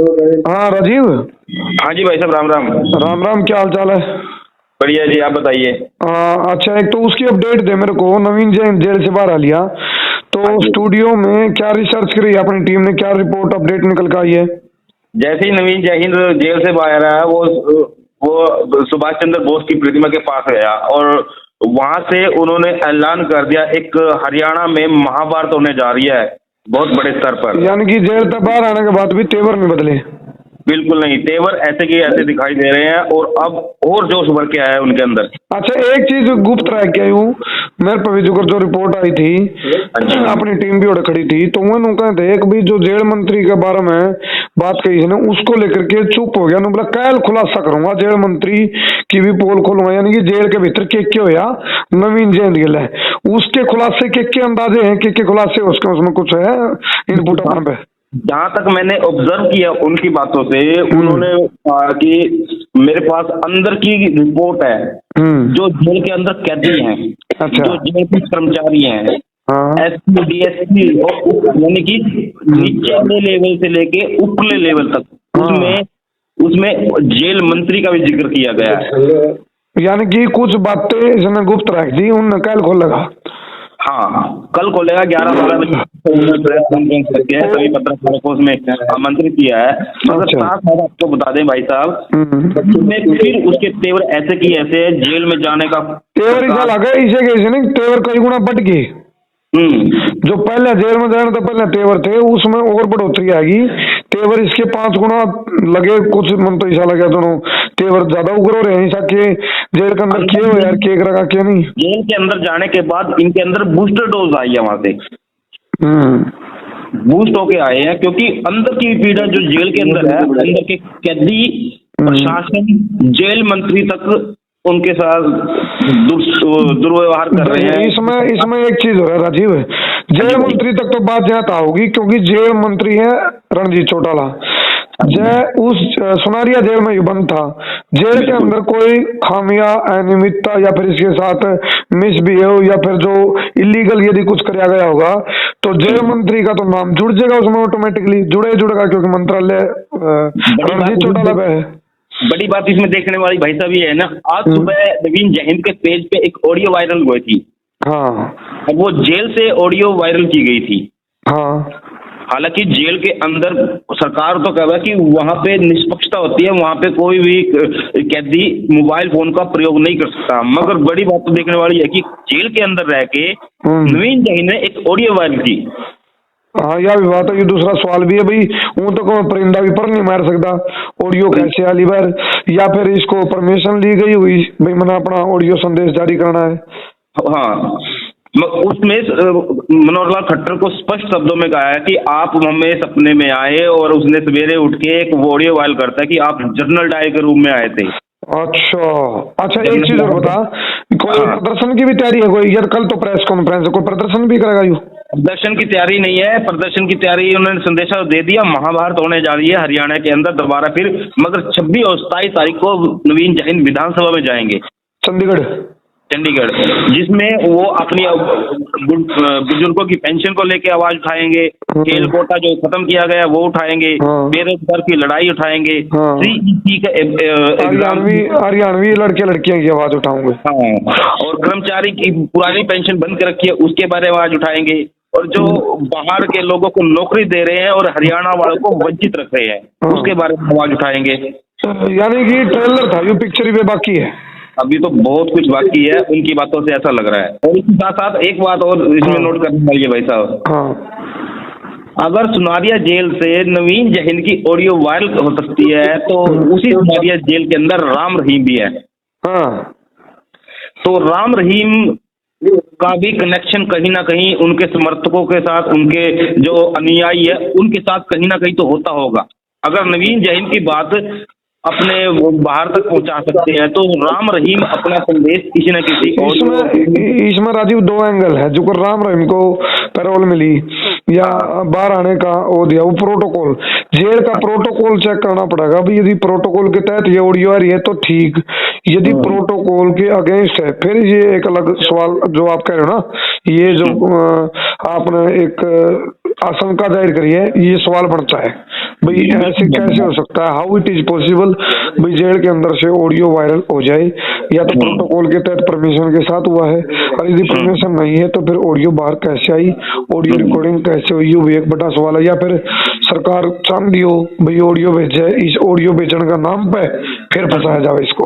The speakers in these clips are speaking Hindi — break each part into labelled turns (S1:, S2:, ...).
S1: हाँ राजीव।
S2: हाँ जी भाई साहब, राम राम।
S1: राम राम, क्या हाल चाल है?
S2: बढ़िया जी, आप बताइए।
S1: अच्छा, एक तो उसकी अपडेट दे मेरे को। नवीन जैन जेल से बाहर आ लिया तो
S2: हाँ जी।
S1: स्टूडियो में क्या रिसर्च करी अपनी टीम ने, क्या रिपोर्ट अपडेट निकल कर आई है?
S2: जैसे ही नवीन जयहिंद जेल से बाहर आया, वो सुभाष चंद्र बोस की प्रतिमा के पास गया और वहां से उन्होंने ऐलान कर दिया, एक हरियाणा में महाभारत होने जा रही है बहुत बड़े स्तर पर।
S1: यानी कि जेल से बाहर आने के बाद भी तेवर नहीं बदले?
S2: बिल्कुल नहीं, तेवर ऐसे के ऐसे दिखाई दे रहे हैं और अब और जोश भर के आया है उनके अंदर।
S1: अच्छा, एक चीज गुप्त रह गया हूँ मेरे पर, जो रिपोर्ट आई थी, अपनी टीम भी उड़ खड़ी थी, तो वो कहते एक भी जो जेल मंत्री के बारे में बात कही है ना, उसको लेकर के चुप हो गया ना, बोला कल खुलासा करूंगा जेल मंत्री की भी पोल खोलूंगा। यानी कि जेल के भीतर के होया नवीन जैन गिल है, उसके खुलासे के अंदाजे हैं, के खुलासे उसके उसमें कुछ है इनपुट अपने पे?
S2: जहां तक मैंने ऑब्जर्व किया उनकी बातों से, उन्होंने कहा कि मेरे पास अंदर की रिपोर्ट है, जो जेल के अंदर कैदी हैं,
S1: अच्छा।
S2: जो जेल के कर्मचारी हैं,
S1: हाँ।
S2: एसपी डीएसपी और यानी कि नीचे लेवल से लेके ऊपरले लेवल तक, उसमें जेल मंत्री का भी जिक्र किया गया है।
S1: यानी कि कुछ बातें इसने गुप्त रख दी, उन कल खोलेगा।
S2: हाँ, कल खोलेगा 11-12 बजे प्रेस कॉन्फ्रेंस करके है, सभी पत्रकारों को उसमें आमंत्रित किया है। मगर साथ साथ आपको बता दें भाई साहब, उसमें फिर उसके तेवर ऐसे की ऐसे है, जेल में जाने का
S1: तेवर ऐसा लगा इसे कैसे नहीं, तेवर कई गुना बढ़ गए। जो पहले जेल में जाने तो पहले तेवर थे, उसमें और बढ़ोतरी आएगी। तेवर इसके 5 गुना लगे, कुछ मन तो ऐसा लगे दोनों तेवर ज्यादा उग्र हो रहे हैं। ऐसा के जेल के अंदर किए हो यार, केक रखा क्यों नहीं?
S2: जेल के अंदर जाने के बाद इनके अंदर बूस्टर डोज आई है, वहां से बूस्ट होके आए हैं, क्योंकि अंदर की पीड़ा जो जेल के अंदर है, अंदर के कैदी, प्रशासन, जेल मंत्री तक उनके साथ दुर्व्यवहार कर रहे हैं।
S1: इसमें एक चीज हो रहा है राजीव, जेल मंत्री तक तो बात ज्यादा होगी, क्योंकि जेल मंत्री है रणजीत चौटाला। जय उस सुनारिया जेल में बंद था, जेल के अंदर कोई खामियां, अनियमितता या फिर इसके साथ मिसबिहेव या फिर जो इलीगल यदि कुछ कराया गया होगा, तो जेल मंत्री का तो नाम जुड़ जाएगा उसमें, ऑटोमेटिकली जुड़ेगा, क्योंकि मंत्रालय रणजीत चौटाला पे है।
S2: बड़ी बात इसमें देखने वाली भाई साहब ये है ना, आज सुबह नवीन जयहिंद के पेज पे एक ऑडियो वायरल हुई थी।
S1: हाँ।
S2: अब वो जेल से ऑडियो वायरल की गई थी।
S1: हाँ।
S2: हालांकि जेल के अंदर सरकार तो कह रहा है कि वहां पे निष्पक्षता होती है, वहां पे कोई भी कैदी मोबाइल फोन का प्रयोग नहीं कर सकता। मगर बड़ी बात तो देखने वाली है कि जेल के अंदर रह के नवीन जयहिंद ने एक ऑडियो वायरल की।
S1: हाँ, यह भी बात है। ये दूसरा सवाल भी है भाई, वो तो कोई परिंदा भी पर नहीं मार सकता, ऑडियो कैसे आली बार? या फिर इसको परमिशन ली गई हुई भाई, मैंने अपना ऑडियो संदेश जारी करना है?
S2: हाँ, उसमें मनोहर लाल खट्टर को स्पष्ट शब्दों में कहा है कि आप हमें सपने में आए, और उसने सवेरे उठ के एक ऑडियो वायरल करता है कि आप जनरल डायर के रूम में आए थे।
S1: अच्छा, एक चीज और बता, कोई प्रदर्शन की भी तैयारी है कोई? यार कल तो प्रेस कॉन्फ्रेंस है, कोई प्रदर्शन भी करेगा यू?
S2: प्रदर्शन की तैयारी नहीं है, प्रदर्शन की तैयारी उन्होंने संदेशा दे दिया, महाभारत होने जा रही है हरियाणा के अंदर दोबारा फिर। मगर 26 और 27 तारीख को नवीन जयहिंद विधानसभा में जाएंगे, चंडीगढ़, जिसमें वो अपनी बुजुर्गों की पेंशन को लेके आवाज उठाएंगे, खेल कोटा जो खत्म किया गया वो उठाएंगे, बेरोजगार की लड़ाई उठाएंगे,
S1: हरियाणवी लड़के लड़कियां की आवाज उठाऊंगे।
S2: हाँ, और कर्मचारी की पुरानी पेंशन बंद कर रखी है उसके बारे में आवाज उठाएंगे, और जो बाहर के लोगों को नौकरी दे रहे हैं और हरियाणा वालों को वंचित रख रहे हैं उसके बारे में आवाज उठाएंगे।
S1: यानी कि ट्रेलर था, ये पिक्चर भी बाकी है,
S2: अभी तो बहुत कुछ बाकी है, उनकी बातों से ऐसा लग रहा है। और इसके साथ साथ एक बात और इसमें नोट करनी चाहिए भाई साहब, अगर सुनारिया जेल से नवीन जयहिंद की ऑडियो वायरल हो सकती है, तो उसी सुनारिया जेल के अंदर राम रहीम भी है। तो राम रहीम का भी कनेक्शन कहीं ना कहीं उनके समर्थकों के साथ, उनके जो अनुयायी है उनके साथ कहीं ना कहीं तो होता होगा। अगर नवीन जयहिंद की बात अपने बाहर तक पहुंचा सकते हैं, तो राम रहीम अपना संदेश किसी न किसी
S1: इसमें राजीव 2 एंगल है। जो राम रहीम को पैरोल मिली या बाहर आने का वो दिया, वो प्रोटोकॉल, जेल का प्रोटोकॉल चेक करना पड़ेगा भाई। यदि प्रोटोकॉल के तहत ये ऑडियो आ रही है तो ठीक, यदि प्रोटोकॉल के अगेंस्ट है फिर ये एक अलग सवाल जो आप कह रहे हो ना, ये जो आपने एक आशंका जाहिर करी है, ये सवाल बनता है। भाई ऐसे कैसे हो सकता है, हाउ इट इज पॉसिबल भाई जेल के अंदर से ऑडियो वायरल हो जाए, या तो प्रोटोकॉल के तहत परमिशन के साथ हुआ है, और यदि परमिशन नहीं है तो फिर ऑडियो बाहर कैसे आई, ऑडियो रिकॉर्डिंग कैसे हुई, ये भी एक बड़ा सवाल है। या फिर सरकार चाहती हो भाई ऑडियो भेजे, इस ऑडियो बेचने का नाम पे फिर फंसाया जाए इसको।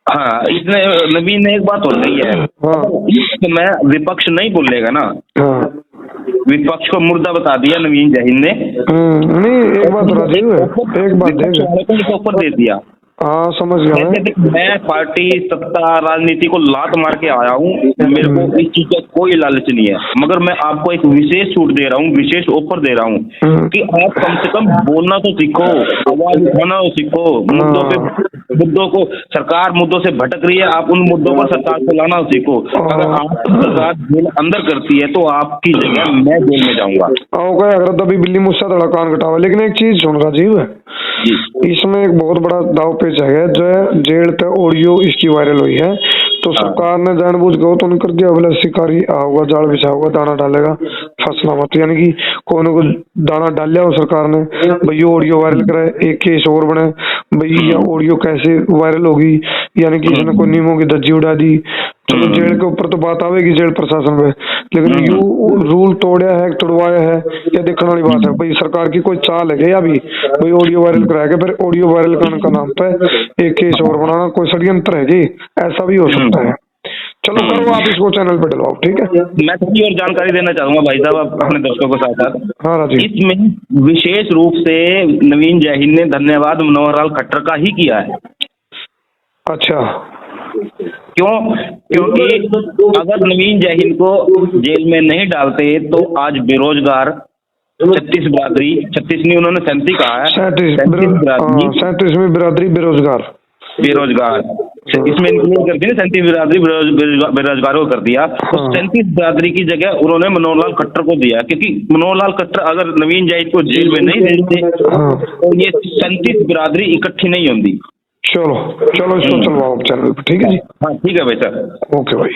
S2: हाँ, इसने नवीन ने एक बात और कही है,
S1: हाँ
S2: मैं विपक्ष नहीं बोलेगा ना,
S1: हाँ
S2: विपक्ष को मुर्दा बता दिया नवीन जहीन ने।
S1: नहीं एक बात राजीव है, एक बात देख,
S2: को ऊपर दे दिया।
S1: हाँ समझ गया
S2: मैं पार्टी सत्ता राजनीति को लात मार के आया हूँ, मेरे को इस चीज का कोई लालच नहीं है, मगर मैं आपको एक विशेष छूट दे रहा हूँ, विशेष ऑफर दे रहा हूँ कि आप कम से कम बोलना तो सीखो, आवाज उठाना तो सीखो, मुद्दों को, सरकार मुद्दों से भटक रही है, आप उन मुद्दों पर सरकार को लाना सीखो। अगर आप सरकार जेल अंदर करती है तो आपकी जगह मैं जेल में जाऊंगा।
S1: अगर तभी बिल्ली मुझसे थोड़ा कान कटावा। लेकिन एक चीज सुन राजीव है, इसमें एक बहुत बड़ा दाव पेच है, जो है जेल पे ऑडियो इसकी वायरल हुई है, तो सरकार ने जानबूझ के तो नहीं कर दिया, बोला शिकारी आओगा, जाल बिछा होगा, दाना डालेगा, फंसना मत, यानी कि कोई को दाना डाल लिया हो सरकार ने, भाई ऑडियो वायरल करे, एक केस और बने, भाई ये ऑडियो कैसे वायरल होगी, यानी कि इसने कोई नियमों की धज्जी उड़ा दी। चलो जेल के ऊपर तो बात आवेगी जेल प्रशासन पे, लेकिन यू रूल तोड़ा है, तोड़वाया है, ये देखने वाली बात है। भाई सरकार की कोई चाल है या भी भाई ऑडियो वायरल कराएगा, फिर ऑडियो वायरल करने का नाम पे एक केस और बनाना, कोई षड्यंत्र है जी, ऐसा भी हो सकता है। चलो करो आप इसको चैनल पे डलवाओ, ठीक है।
S2: मैं थोड़ी और जानकारी देना चाहूंगा भाई साहब अपने दर्शकों के साथ साथ।
S1: हाँ राजीव,
S2: इसमें विशेष रूप से नवीन जहीन ने धन्यवाद मनोहर लाल खट्टर का ही किया है।
S1: अच्छा,
S2: क्यों? क्योंकि अगर नवीन जहीन को जेल में नहीं डालते तो आज बेरोजगार 36 बिरादरी, 36 नहीं उन्होंने 37 कहा है,
S1: 37वीं बिरादरी बेरोजगार,
S2: इसमें इंक्लूड कर दिया 37 बिरादरी बेरोजगारों को कर दिया। तो 37 बिरादरी की जगह उन्होंने मनोहर लाल खट्टर को दिया, क्योंकि मनोहर लाल खट्टर अगर नवीन जहीन को जेल में नहीं भेजते तो ये 37 बिरादरी इकट्ठी नहीं होती।
S1: चलो चलो इसको चलवाओ चैनल पे, ठीक है जी।
S2: हाँ ठीक है भाई सर,
S1: ओके भाई।